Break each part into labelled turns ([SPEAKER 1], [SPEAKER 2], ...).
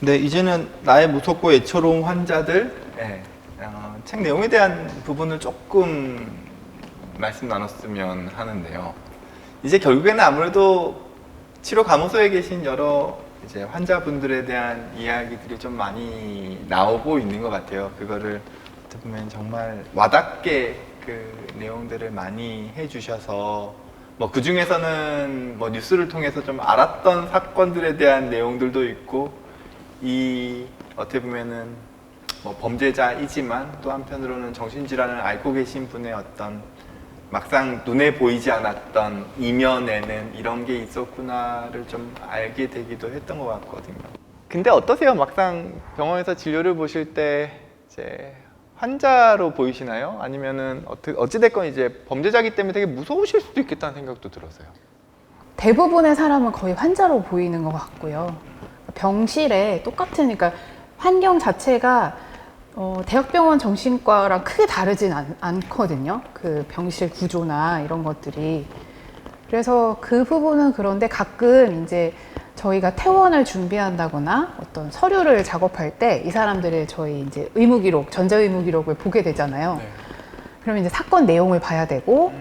[SPEAKER 1] 근데 이제는 나의 무섭고 애처로운 환자들, 책 내용에 대한 부분을 조금 말씀 나눴으면 하는데요. 이제 결국에는 아무래도 치료 감호소에 계신 여러 이제 환자분들에 대한 이야기들이 좀 많이 나오고 있는 것 같아요. 그거를 어떻게 보면 정말 와닿게 그 내용들을 많이 해주셔서 뭐 그 중에서는 뭐 뉴스를 통해서 좀 알았던 사건들에 대한 내용들도 있고, 이 어떻게 보면은 뭐 범죄자이지만 또 한편으로는 정신질환을 앓고 계신 분의 어떤 막상 눈에 보이지 않았던 이면에는 이런 게 있었구나를 좀 알게 되기도 했던 것 같거든요. 근데 어떠세요? 막상 병원에서 진료를 보실 때 이제 환자로 보이시나요? 아니면은 어찌됐건 이제 범죄자기 때문에 되게 무서우실 수도 있겠다는 생각도 들었어요.
[SPEAKER 2] 대부분의 사람은 거의 환자로 보이는 것 같고요. 병실에 똑같은, 그러니까 환경 자체가 대학병원 정신과랑 크게 다르진 않거든요. 그 병실 구조나 이런 것들이. 그래서 그 부분은 그런데 가끔 이제 저희가 퇴원을 준비한다거나 어떤 서류를 작업할 때 이 사람들의 저희 이제 의무기록, 전자의무기록을 보게 되잖아요.
[SPEAKER 1] 네.
[SPEAKER 2] 그러면 이제 사건 내용을 봐야 되고,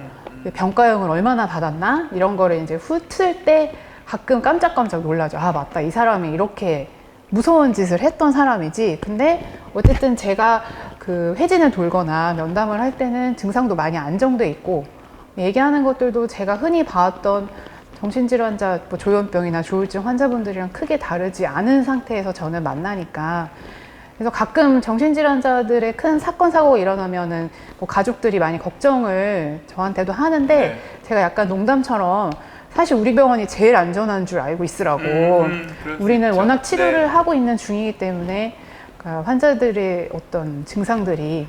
[SPEAKER 2] 병가형을 얼마나 받았나? 이런 거를 이제 훑을 때 가끔 깜짝깜짝 놀라죠. 아, 맞다. 이 사람이 이렇게 무서운 짓을 했던 사람이지. 근데 어쨌든 제가 그 회진을 돌거나 면담을 할 때는 증상도 많이 안정돼 있고, 얘기하는 것들도 제가 흔히 봐왔던 정신질환자, 뭐 조현병이나 조울증 환자분들이랑 크게 다르지 않은 상태에서 저는 만나니까. 그래서 가끔 정신질환자들의 큰 사건, 사고가 일어나면은 뭐 가족들이 많이 걱정을 저한테도 하는데,
[SPEAKER 1] 네.
[SPEAKER 2] 제가 약간 농담처럼 사실 우리 병원이 제일 안전한 줄 알고 있으라고.
[SPEAKER 1] 그럴 수
[SPEAKER 2] 우리는
[SPEAKER 1] 있죠.
[SPEAKER 2] 워낙 치료를
[SPEAKER 1] 네.
[SPEAKER 2] 하고 있는 중이기 때문에 그러니까 환자들의 어떤 증상들이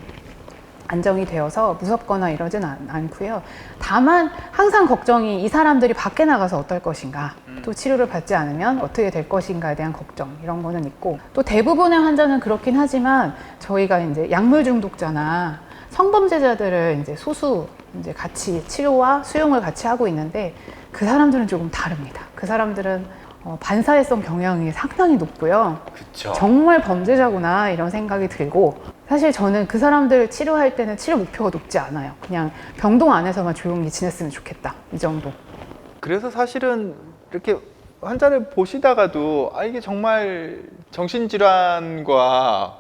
[SPEAKER 2] 안정이 되어서 무섭거나 이러진 않고요. 다만 항상 걱정이 이 사람들이 밖에 나가서 어떨 것인가, 또 치료를 받지 않으면 어떻게 될 것인가에 대한 걱정, 이런 거는 있고, 또 대부분의 환자는 그렇긴 하지만 저희가 이제 약물 중독자나 성범죄자들을 이제 소수 이제 같이 치료와 수용을 같이 하고 있는데, 그 사람들은 조금 다릅니다. 그 사람들은 반사회성 경향이 상당히 높고요.
[SPEAKER 1] 그쵸.
[SPEAKER 2] 정말 범죄자구나 이런 생각이 들고, 사실 저는 그 사람들 치료할 때는 치료 목표가 높지 않아요. 그냥 병동 안에서만 조용히 지냈으면 좋겠다, 이 정도.
[SPEAKER 1] 그래서 사실은 이렇게 환자를 보시다가도 이게 정말 정신질환과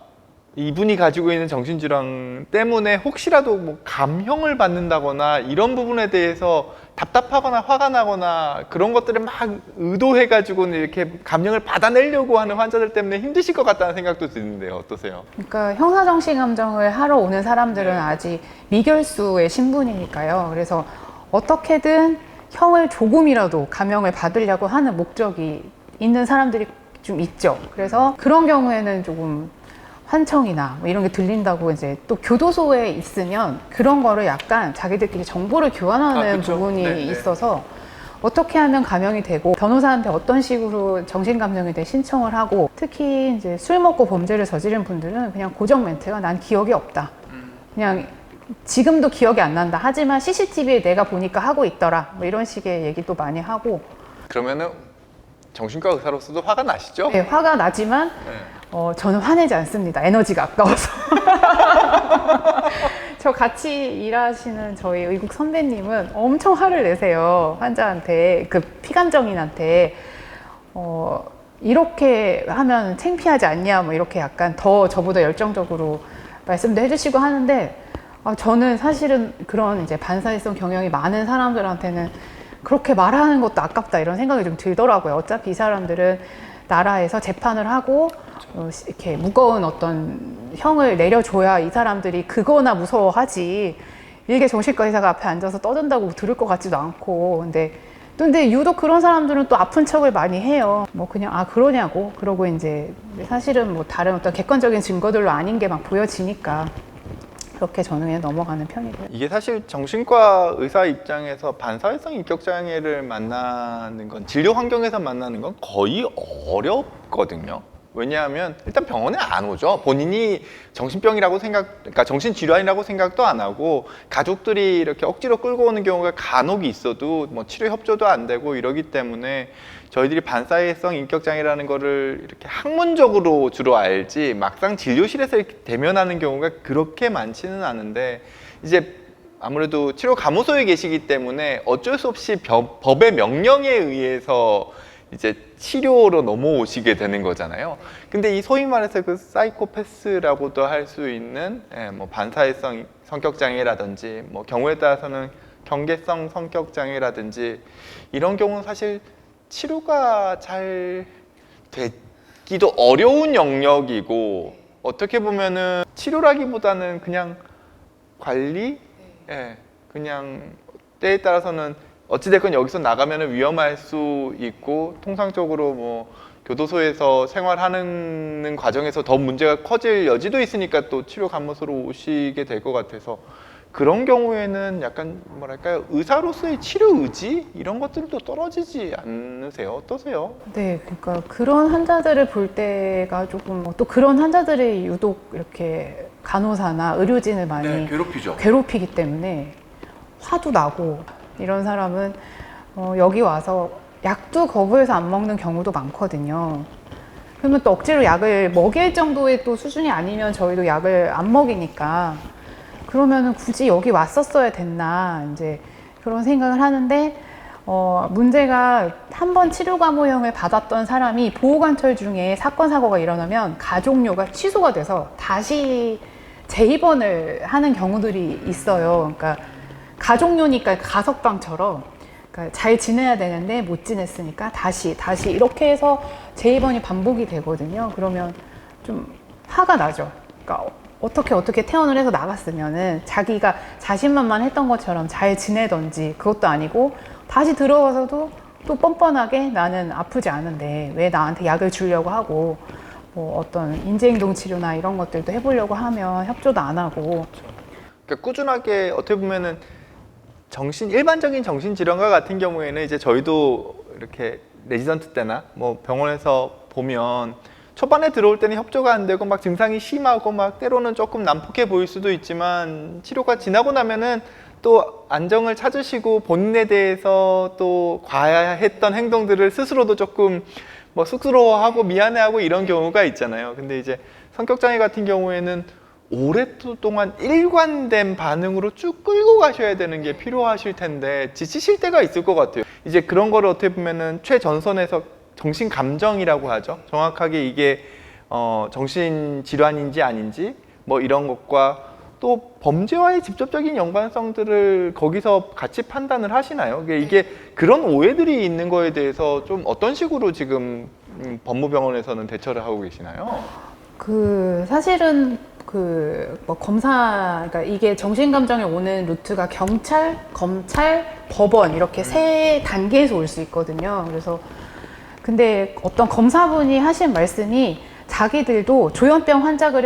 [SPEAKER 1] 이분이 가지고 있는 정신질환 때문에 혹시라도 뭐 감형을 받는다거나 이런 부분에 대해서 답답하거나 화가 나거나 그런 것들을 막 의도해가지고는 이렇게 감형을 받아내려고 하는 환자들 때문에 힘드실 것 같다는 생각도 드는데요. 어떠세요?
[SPEAKER 2] 그러니까 형사정신감정을 하러 오는 사람들은
[SPEAKER 1] 네.
[SPEAKER 2] 아직 미결수의 신분이니까요. 그래서 어떻게든 형을 조금이라도 감형을 받으려고 하는 목적이 있는 사람들이 좀 있죠. 그래서 그런 경우에는 조금 환청이나 뭐 이런 게 들린다고 이제 또 교도소에 있으면 그런 거를 약간 자기들끼리 정보를 교환하는
[SPEAKER 1] 그쵸.
[SPEAKER 2] 부분이
[SPEAKER 1] 네, 네.
[SPEAKER 2] 있어서 어떻게 하면 감형이 되고 변호사한테 어떤 식으로 정신감정에 대해 신청을 하고, 특히 이제 술 먹고 범죄를 저지른 분들은 그냥 고정 멘트가 난 기억이 없다. 그냥 지금도 기억이 안 난다. 하지만 CCTV에 내가 보니까 하고 있더라. 뭐 이런 식의 얘기도 많이 하고.
[SPEAKER 1] 그러면은 정신과 의사로서도 화가 나시죠?
[SPEAKER 2] 네, 화가 나지만
[SPEAKER 1] 네.
[SPEAKER 2] 저는 화내지 않습니다. 에너지가 아까워서. 저 같이 일하시는 저희 의국 선배님은 엄청 화를 내세요. 환자한테, 그 피감정인한테. 이렇게 하면 창피하지 않냐, 뭐 이렇게 약간 더 저보다 열정적으로 말씀도 해주시고 하는데, 저는 사실은 그런 이제 반사회성 경향이 많은 사람들한테는 그렇게 말하는 것도 아깝다, 이런 생각이 좀 들더라고요. 어차피 이 사람들은 나라에서 재판을 하고 이렇게 무거운 어떤 형을 내려줘야 이 사람들이 그거나 무서워하지, 일개 정신과 의사가 앞에 앉아서 떠든다고 들을 것 같지도 않고. 근데 유독 그런 사람들은 또 아픈 척을 많이 해요. 뭐 그냥 그러냐고 그러고 이제 사실은 뭐 다른 어떤 객관적인 증거들로 아닌 게 막 보여지니까 그렇게 저는 그냥 넘어가는 편이고요.
[SPEAKER 1] 이게 사실 정신과 의사 입장에서 반사회성 인격장애를 만나는 건, 진료 환경에서 만나는 건 거의 어렵거든요. 왜냐하면 일단 병원에 안 오죠. 본인이 정신병이라고 그러니까 정신질환이라고 생각도 안 하고 가족들이 이렇게 억지로 끌고 오는 경우가 간혹 있어도 뭐 치료 협조도 안 되고 이러기 때문에 저희들이 반사회성 인격장애라는 거를 이렇게 학문적으로 주로 알지 막상 진료실에서 이렇게 대면하는 경우가 그렇게 많지는 않은데 이제 아무래도 치료 감호소에 계시기 때문에 어쩔 수 없이 법의 명령에 의해서 이제 치료로 넘어오시게 되는 거잖아요. 근데 이 소위 말해서 그 사이코패스라고도 할 수 있는 뭐 반사회성 성격 장애라든지 뭐 경우에 따라서는 경계성 성격 장애라든지 이런 경우는 사실 치료가 잘 되기도 어려운 영역이고 어떻게 보면은 치료라기보다는 그냥 관리? 그냥 때에 따라서는 어찌됐건 여기서 나가면 위험할 수 있고 통상적으로 뭐 교도소에서 생활하는 과정에서 더 문제가 커질 여지도 있으니까 또 치료 감호소로 오시게 될 것 같아서 그런 경우에는 약간 뭐랄까요 의사로서의 치료 의지 이런 것들도 떨어지지 않으세요? 어떠세요?
[SPEAKER 2] 네, 그러니까 그런 환자들을 볼 때가 조금 또 그런 환자들이 유독 이렇게 간호사나 의료진을 많이
[SPEAKER 1] 괴롭히죠.
[SPEAKER 2] 괴롭히기 때문에 화도 나고 이런 사람은 여기 와서 약도 거부해서 안 먹는 경우도 많거든요. 그러면 또 억지로 약을 먹일 정도의 또 수준이 아니면 저희도 약을 안 먹이니까 그러면은 굳이 여기 왔었어야 됐나 이제 그런 생각을 하는데 문제가 한 번 치료 감호형을 받았던 사람이 보호관찰 중에 사건 사고가 일어나면 가족료가 취소가 돼서 다시 재입원을 하는 경우들이 있어요. 그러니까 가족료니까 가석방처럼 그러니까 잘 지내야 되는데 못 지냈으니까 다시 이렇게 해서 재입원이 반복이 되거든요. 그러면 좀 화가 나죠. 그러니까 어떻게 퇴원을 해서 나갔으면은 자기가 자신만만했던 것처럼 잘 지내던지 그것도 아니고 다시 들어와서도 또 뻔뻔하게 나는 아프지 않은데 왜 나한테 약을 주려고 하고 뭐 어떤 인지행동 치료나 이런 것들도 해보려고 하면 협조도 안 하고.
[SPEAKER 1] 그러니까 꾸준하게 어떻게 보면은 일반적인 정신질환과 같은 경우에는 이제 저희도 이렇게 레지던트 때나 뭐 병원에서 보면 초반에 들어올 때는 협조가 안 되고 막 증상이 심하고 막 때로는 조금 난폭해 보일 수도 있지만 치료가 지나고 나면은 또 안정을 찾으시고 본인에 대해서 또 과했던 행동들을 스스로도 조금 뭐 쑥스러워하고 미안해하고 이런 경우가 있잖아요. 근데 이제 성격장애 같은 경우에는 오랫동안 일관된 반응으로 쭉 끌고 가셔야 되는 게 필요하실 텐데 지치실 때가 있을 것 같아요. 이제 그런 거를 어떻게 보면은 최전선에서 정신감정이라고 하죠. 정확하게 이게 정신질환인지 아닌지 뭐 이런 것과 또 범죄와의 직접적인 연관성들을 거기서 같이 판단을 하시나요? 이게 그런 오해들이 있는 거에 대해서 좀 어떤 식으로 지금 법무병원에서는 대처를 하고 계시나요?
[SPEAKER 2] 사실은 뭐 검사, 그러니까 이게 정신감정에 오는 루트가 경찰, 검찰, 법원 이렇게 세 단계에서 올 수 있거든요. 그래서 근데 어떤 검사분이 하신 말씀이 자기들도 조현병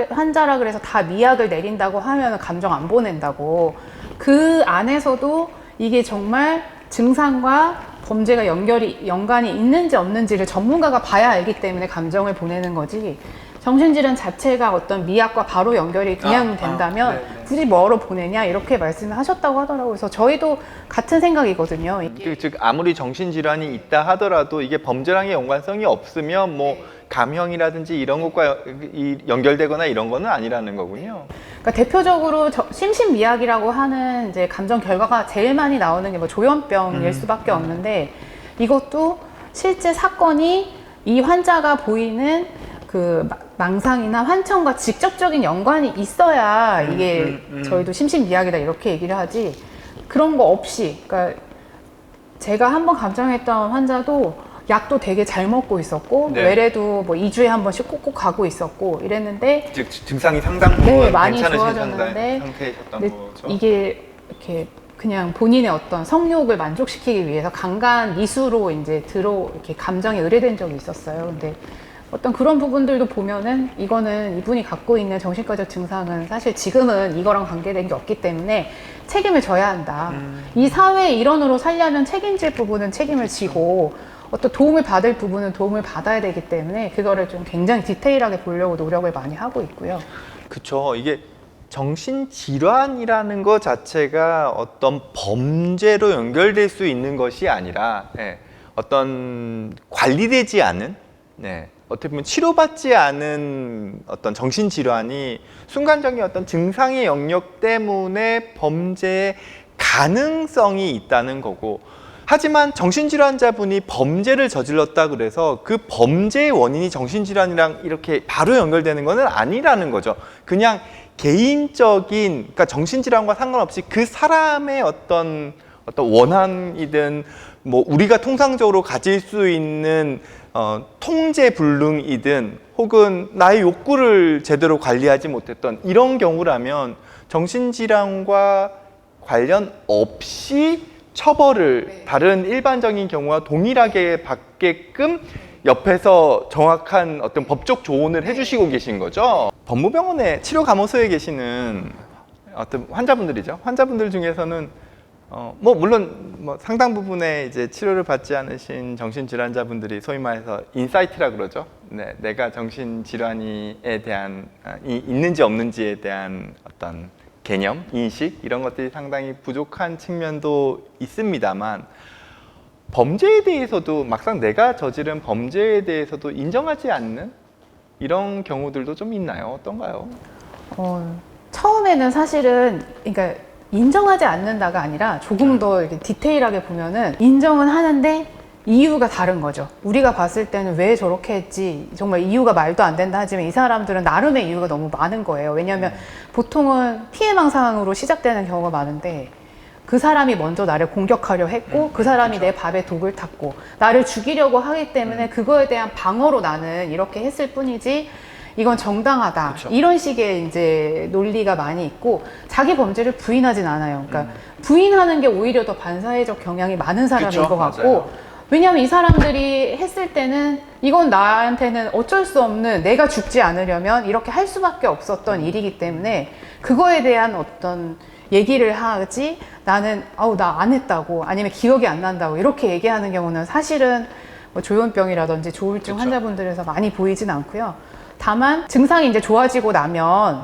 [SPEAKER 2] 환자라 그래서 다 미약을 내린다고 하면 감정 안 보낸다고. 그 안에서도 이게 정말 증상과 범죄가 연관이 있는지 없는지를 전문가가 봐야 알기 때문에 감정을 보내는 거지. 정신질환 자체가 어떤 미약과 바로 연결이 그냥 된다면 굳이 뭐로 보내냐 이렇게 말씀을 하셨다고 하더라고요. 그래서 저희도 같은 생각이거든요.
[SPEAKER 1] 즉 아무리 정신질환이 있다 하더라도 이게 범죄랑의 연관성이 없으면 뭐 감형이라든지 이런 것과 연결되거나 이런 거는 아니라는 거군요.
[SPEAKER 2] 그러니까 대표적으로 심신미약이라고 하는 이제 감정 결과가 제일 많이 나오는 게 뭐 조현병일 수밖에 없는데 이것도 실제 사건이 이 환자가 보이는 그 망상이나 환청과 직접적인 연관이 있어야 이게 저희도 심신미약이다 이렇게 얘기를 하지 그런 거 없이 그러니까 제가 한번 감정했던 환자도 약도 되게 잘 먹고 있었고 외래도 뭐 2주에 한 번씩 꼭꼭 가고 있었고 이랬는데
[SPEAKER 1] 즉 증상이 상당 부분
[SPEAKER 2] 많이
[SPEAKER 1] 괜찮으신
[SPEAKER 2] 좋아졌는데
[SPEAKER 1] 상태셨던
[SPEAKER 2] 근데
[SPEAKER 1] 거죠.
[SPEAKER 2] 이게 이렇게 그냥 본인의 어떤 성욕을 만족시키기 위해서 강간 미수로 이제 이렇게 감정에 의뢰된 적이 있었어요. 근데 어떤 그런 부분들도 보면은 이거는 이분이 갖고 있는 정신과적 증상은 사실 지금은 이거랑 관계된 게 없기 때문에 책임을 져야 한다. 이 사회의 일원으로 살려면 책임질 부분은 책임을 지고 어떤 도움을 받을 부분은 도움을 받아야 되기 때문에 그거를 좀 굉장히 디테일하게 보려고 노력을 많이 하고 있고요.
[SPEAKER 1] 그쵸. 이게 정신질환이라는 것 자체가 어떤 범죄로 연결될 수 있는 것이 아니라 예, 어떤 관리되지 않은 네, 어떻게 보면 치료받지 않은 어떤 정신질환이 순간적인 어떤 증상의 영역 때문에 범죄의 가능성이 있다는 거고, 하지만 정신질환자분이 범죄를 저질렀다 그래서 그 범죄의 원인이 정신질환이랑 이렇게 바로 연결되는 것은 아니라는 거죠. 그냥 개인적인, 그러니까 정신질환과 상관없이 그 사람의 어떤 원한이든 뭐 우리가 통상적으로 가질 수 있는 통제 불능이든 혹은 나의 욕구를 제대로 관리하지 못했던 이런 경우라면 정신질환과 관련 없이 처벌을 다른 일반적인 경우와 동일하게 받게끔 옆에서 정확한 어떤 법적 조언을 해주시고 계신 거죠. 법무병원의 치료감호소에 계시는 어떤 환자분들이죠. 환자분들 중에서는 뭐 물론 뭐 상당 부분의 이제 치료를 받지 않으신 정신질환자분들이 소위 말해서 인사이트라 그러죠. 네, 내가 정신질환에 대한 있는지 없는지에 대한 어떤 개념, 인식 이런 것들이 상당히 부족한 측면도 있습니다만, 범죄에 대해서도 막상 내가 저지른 범죄에 대해서도 인정하지 않는 이런 경우들도 좀 있나요? 어떤가요?
[SPEAKER 2] 처음에는 사실은 그러니까 인정하지 않는다가 아니라 조금 더 이렇게 디테일하게 보면은 인정은 하는데 이유가 다른 거죠. 우리가 봤을 때는 왜 저렇게 했지, 정말 이유가 말도 안 된다 하지만 이 사람들은 나름의 이유가 너무 많은 거예요. 왜냐하면 보통은 피해망상으로 시작되는 경우가 많은데 그 사람이 먼저 나를 공격하려 했고 그 사람이 내 밥에 독을 탔고 나를 죽이려고 하기 때문에 그거에 대한 방어로 나는 이렇게 했을 뿐이지 이건 정당하다.
[SPEAKER 1] 그쵸.
[SPEAKER 2] 이런 식의 이제 논리가 많이 있고 자기 범죄를 부인하진 않아요. 그러니까 부인하는 게 오히려 더 반사회적 경향이 많은 사람인
[SPEAKER 1] 그쵸,
[SPEAKER 2] 것 같고,
[SPEAKER 1] 맞아요.
[SPEAKER 2] 왜냐하면 이 사람들이 했을 때는 이건 나한테는 어쩔 수 없는, 내가 죽지 않으려면 이렇게 할 수밖에 없었던 일이기 때문에 그거에 대한 어떤 얘기를 하지, 나는 나 안 했다고 아니면 기억이 안 난다고 이렇게 얘기하는 경우는 사실은 뭐 조현병이라든지 조울증
[SPEAKER 1] 그쵸.
[SPEAKER 2] 환자분들에서 많이 보이진 않고요. 다만 증상이 이제 좋아지고 나면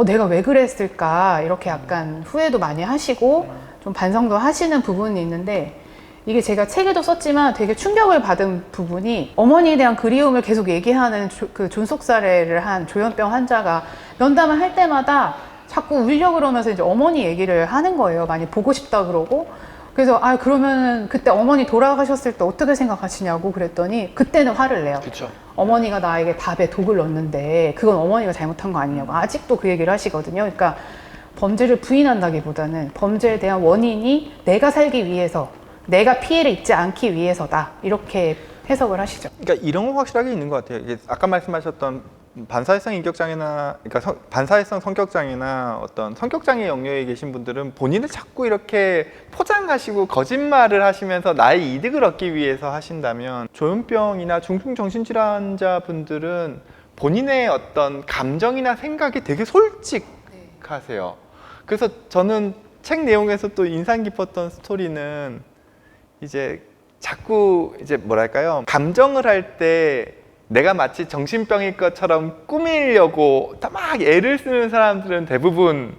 [SPEAKER 2] 내가 왜 그랬을까 이렇게 약간 후회도 많이 하시고 좀 반성도 하시는 부분이 있는데, 이게 제가 책에도 썼지만 되게 충격을 받은 부분이, 어머니에 대한 그리움을 계속 얘기하는 그 존속 사례를 한 조현병 환자가 면담을 할 때마다 자꾸 울려 그러면서 이제 어머니 얘기를 하는 거예요. 많이 보고 싶다 그러고. 그래서 그러면 그때 어머니 돌아가셨을 때 어떻게 생각하시냐고 그랬더니 그때는 화를 내요.
[SPEAKER 1] 그렇죠.
[SPEAKER 2] 어머니가 나에게 밥에 독을 넣었는데 그건 어머니가 잘못한 거 아니냐고 아직도 그 얘기를 하시거든요. 그러니까 범죄를 부인한다기보다는 범죄에 대한 원인이 내가 살기 위해서, 내가 피해를 입지 않기 위해서다, 이렇게 해석을 하시죠.
[SPEAKER 1] 그러니까 이런 건 확실하게 있는 것 같아요. 이게 아까 말씀하셨던 반사회성 인격장애나, 그러니까 반사회성 성격장애나 어떤 성격장애 영역에 계신 분들은 본인을 자꾸 이렇게 포장하시고 거짓말을 하시면서 나의 이득을 얻기 위해서 하신다면, 조현병이나 중증 정신질환자 분들은 본인의 어떤 감정이나 생각이 되게 솔직하세요. 그래서 저는 책 내용에서 또 인상 깊었던 스토리는 이제 자꾸 이제 뭐랄까요, 감정을 할 때 내가 마치 정신병일 것처럼 꾸미려고 막 애를 쓰는 사람들은 대부분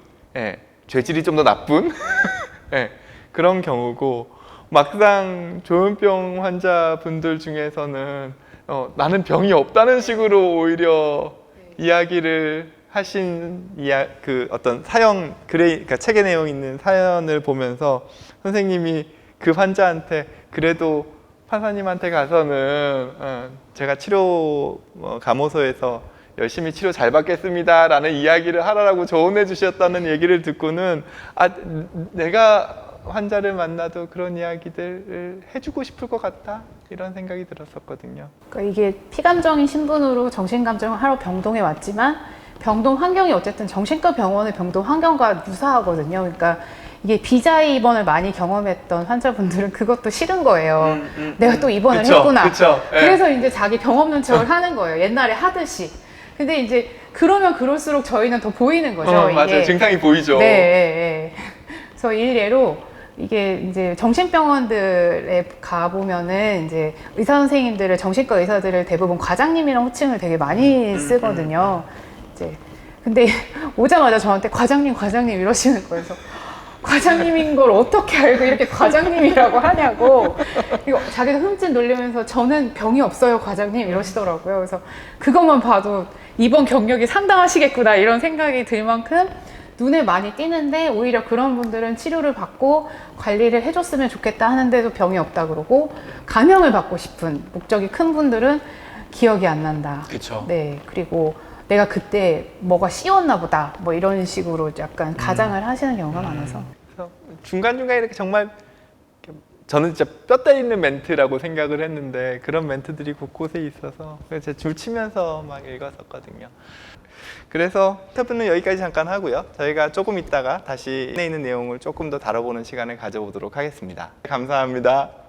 [SPEAKER 1] 죄질이 좀 더 나쁜 그런 경우고, 막상 조현병 환자분들 중에서는 나는 병이 없다는 식으로 오히려 이야기를 하신 그 어떤 사연 그러니까 책의 내용 있는 사연을 보면서 선생님이 그 환자한테 그래도 판사님한테 가서는 제가 치료 감호소에서 열심히 치료 잘 받겠습니다 라는 이야기를 하라고 조언해 주셨다는 얘기를 듣고는 내가 환자를 만나도 그런 이야기들을 해주고 싶을 것 같다, 이런 생각이 들었었거든요.
[SPEAKER 2] 그러니까 이게 피감정인 신분으로 정신감정을 하러 병동에 왔지만 병동 환경이 어쨌든 정신과 병원의 병동 환경과 유사하거든요. 그러니까 이게 비자의 입원을 많이 경험했던 환자분들은 그것도 싫은 거예요. 내가 또 입원을
[SPEAKER 1] 그쵸,
[SPEAKER 2] 했구나.
[SPEAKER 1] 그쵸, 예.
[SPEAKER 2] 그래서 이제 자기 병 없는 척을 하는 거예요. 옛날에 하듯이. 근데 이제 그러면 그럴수록 저희는 더 보이는 거죠.
[SPEAKER 1] 맞아요. 증상이 보이죠.
[SPEAKER 2] 네. 그래서 일례로 이게 이제 정신병원들에 가보면은 이제 의사 선생님들을, 정신과 의사들을 대부분 과장님이랑 호칭을 되게 많이 쓰거든요. 이제 근데 오자마자 저한테 과장님, 과장님 이러시는 거예요. 그래서 과장님인 걸 어떻게 알고 이렇게 과장님이라고 하냐고. 이거 자기가 흠집 놀리면서 저는 병이 없어요, 과장님 이러시더라고요. 그래서 그것만 봐도 이번 경력이 상당하시겠구나 이런 생각이 들 만큼 눈에 많이 띄는데, 오히려 그런 분들은 치료를 받고 관리를 해줬으면 좋겠다 하는데도 병이 없다 그러고, 감형을 받고 싶은 목적이 큰 분들은 기억이 안 난다.
[SPEAKER 1] 그쵸.
[SPEAKER 2] 네, 그리고 내가 그때 뭐가 씌웠나 보다 뭐 이런 식으로 약간 가장을 하시는 경우가 많아서.
[SPEAKER 3] 그래서 중간중간 이렇게 정말 저는 진짜 뼈 때리는 멘트라고 생각을 했는데 그런 멘트들이 곳곳에 있어서 그래서 제가 줄 치면서 막 읽었었거든요. 그래서 인터뷰는 여기까지 잠깐 하고요. 저희가 조금 있다가 다시 안에 있는 내용을 조금 더 다뤄보는 시간을 가져보도록 하겠습니다. 감사합니다.